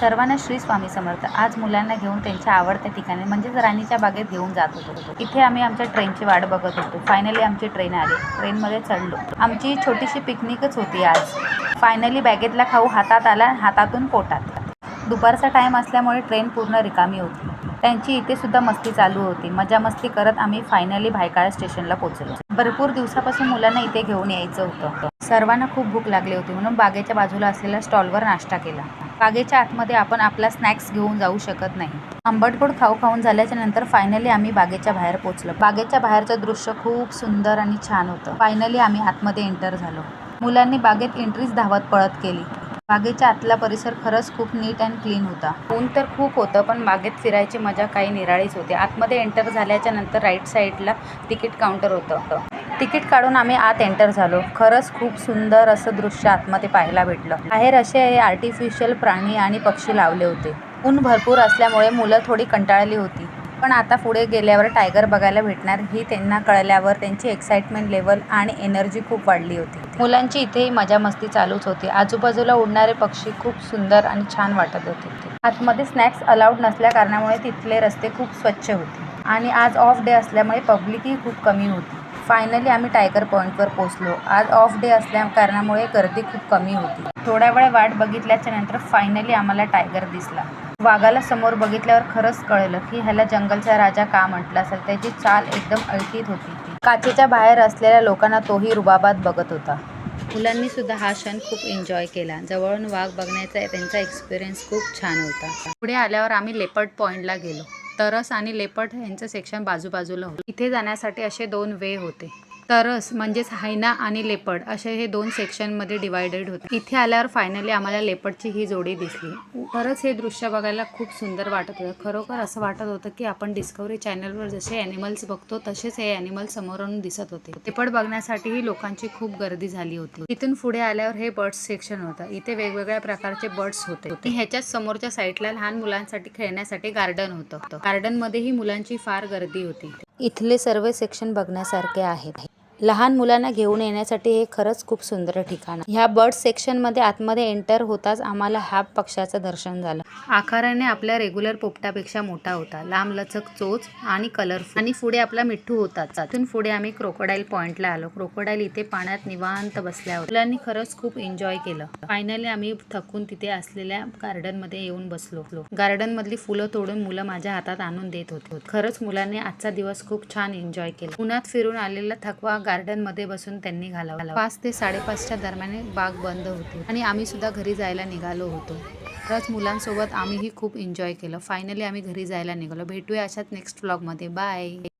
सर्वांना श्री स्वामी समर्थ। आज मुलांना घेऊन त्यांच्या आवडत्या ठिकाणी म्हणजेच राणीच्या बागेत घेऊन जात होतो। इथे आम्ही आमच्या ट्रेनची वाट बघत होतो। फायनली आमची ट्रेन आली। ट्रेनमध्ये चढलो। आमची छोटीशी पिकनिकच होती आज। फायनली बॅगेतला खाऊ हातात आला, हातातून पोटात। दुपारचा टाइम असल्यामुळे ट्रेन पूर्ण रिकामी होती। त्यांची इथे सुद्धा मस्ती चालू होती। मजा मस्ती करत आम्ही फायनली भायखळा स्टेशनला पोहोचलो। भरपूर दिवसापासून मुलांना इथे घेऊन यायचं होतं। सर्वांना खूप भूक लागली होती म्हणून बागेच्या बाजूला असलेल्या स्टॉलवर नाश्ता केला। बागेच्या आतमध्ये आपण आपला स्नॅक्स घेऊन जाऊ शकत नाही। आंबटगोड खाऊ खाऊन झाल्याच्या नंतर फायनली आम्ही बागेच्या बाहेर पोहोचलो। बागेच्या बाहेरचं दृश्य खूप सुंदर आणि छान होतं। फायनली आम्ही आतमध्ये एंटर झालो। मुलांनी बागेत एंट्रीच धावत पळत केली। बागेच्या आतला परिसर खरंच खूप नीट अँड क्लीन होता। ऊन तर खूप होतं पण बागेत फिरायची मजा काही निराळीच होती। आतमध्ये एंटर झाल्याच्या नंतर राईट साईडला तिकीट काउंटर होतं। तिकीट काढून आम्ही आत एंटर झालो। खरंच खूप सुंदर असं दृश्य आतमध्ये पाहायला भेटलं। बाहेर असे आर्टिफिशियल प्राणी आणि पक्षी लावले होते। ऊन भरपूर असल्यामुळे मुलं थोडी कंटाळली होती। पण आता पुढे गेल्यावर टायगर बघायला भेटणार ही त्यांना कळल्यावर त्यांची एक्साइटमेंट लेवल आणि एनर्जी खूप वाढली होती। मुलांची इथेही मजा मस्ती चालूच होती। आजूबाजूला उडणारे पक्षी खूप सुंदर आणि छान वाटत होते। आतमध्ये स्नॅक्स अलाउड नसल्या कारणामुळे तिथले रस्ते खूप स्वच्छ होते आणि आज ऑफ डे असल्यामुळे पब्लिकही खूप कमी होती। फायनली आम्ही टायगर पॉईंटवर पोहोचलो। आज ऑफ डे असल्या कारणामुळे गर्दी खूप कमी होती। थोड्या वेळ वाट बघितल्याच्या नंतर फायनली आम्हाला टायगर दिसला। वाघाला समोर बघितल्यावर खरंच कळलं की ह्याला जंगलचा राजा का म्हटलं असेल। त्याची चाल एकदम अळकीत होती। काचेच्या बाहेर असलेल्या लोकांना तोही रुबाबात बघत होता। मुलांनी सुद्धा हा क्षण खूप एन्जॉय केला। जवळून वाघ बघण्याचा त्यांचा एक्सपिरियन्स खूप छान होता। पुढे आल्यावर आम्ही लेपर्ड पॉईंटला गेलो। तरस आणि लेपर्ड यांचं सेक्शन बाजूबाजूला होतं। इथे जाण्यासाठी असे 2 वे होते। तरस म्हणजेच हायना आणि लेपर्ड असे हे 2 सेक्शनमध्ये डिवायडेड होते। इथे आल्यावर फायनली आम्हाला लेपर्डची ही जोडी दिसली। खरंच हे दृश्य बघायला खूप सुंदर वाटत होतं। खरोखर असं वाटत होतं की आपण डिस्कवरी चॅनलवर जसे ॲनिमल्स बघतो तसेच हे ॲनिमल समोरून दिसत होते। लेपर्ड बघण्यासाठीही लोकांची खूप गर्दी झाली होती। इथून पुढे आल्यावर हे बर्ड्स सेक्शन होतं। इथे वेगवेगळ्या प्रकारचे बर्ड्स होते। ह्याच्याच समोरच्या साईडला लहान मुलांसाठी खेळण्यासाठी गार्डन होतं। गार्डनमध्येही मुलांची फार गर्दी होती। इथले सर्व सेक्शन बघण्यासारखे आहेत। लहान मुलांना घेऊन येण्यासाठी हे खरंच खूप सुंदर ठिकाण आहे। ह्या बर्ड सेक्शनमध्ये आतमध्ये एंटर होताच आम्हाला हा पक्ष्याचं दर्शन झालं। आकाराने आपल्या रेग्युलर पोपटापेक्षा मोठा होता। लांबलचक चोच आणि कलरफुल आणि पुढे आपला मिठ्ठू होता। तिथून पुढे आम्ही क्रोकोडाईल पॉईंटला आलो। क्रोकोडाईल इथे पाण्यात निवांत बसल्या होत्या। मुलांनी खरंच खूप एन्जॉय केलं। फायनली आम्ही थकून तिथे असलेल्या गार्डनमध्ये येऊन बसलो। गार्डनमधली फुलं तोडून मुलं माझ्या हातात आणून देत होते। खरंच मुलांनी आजचा दिवस खूप छान एन्जॉय केला। उन्हात फिरून आलेला थकवा गार्डनमध्ये बसून त्यांनी घालवला। 5 ते 5:30च्या दरम्यान बाग बंद होती आणि आम्ही सुद्धा घरी जायला निघालो होतो। खरंच मुलांसोबत आम्हीही खूप एन्जॉय केलं। फायनली आम्ही घरी जायला निघालो। भेटूया अशाच नेक्स्ट व्लॉगमध्ये। बाय।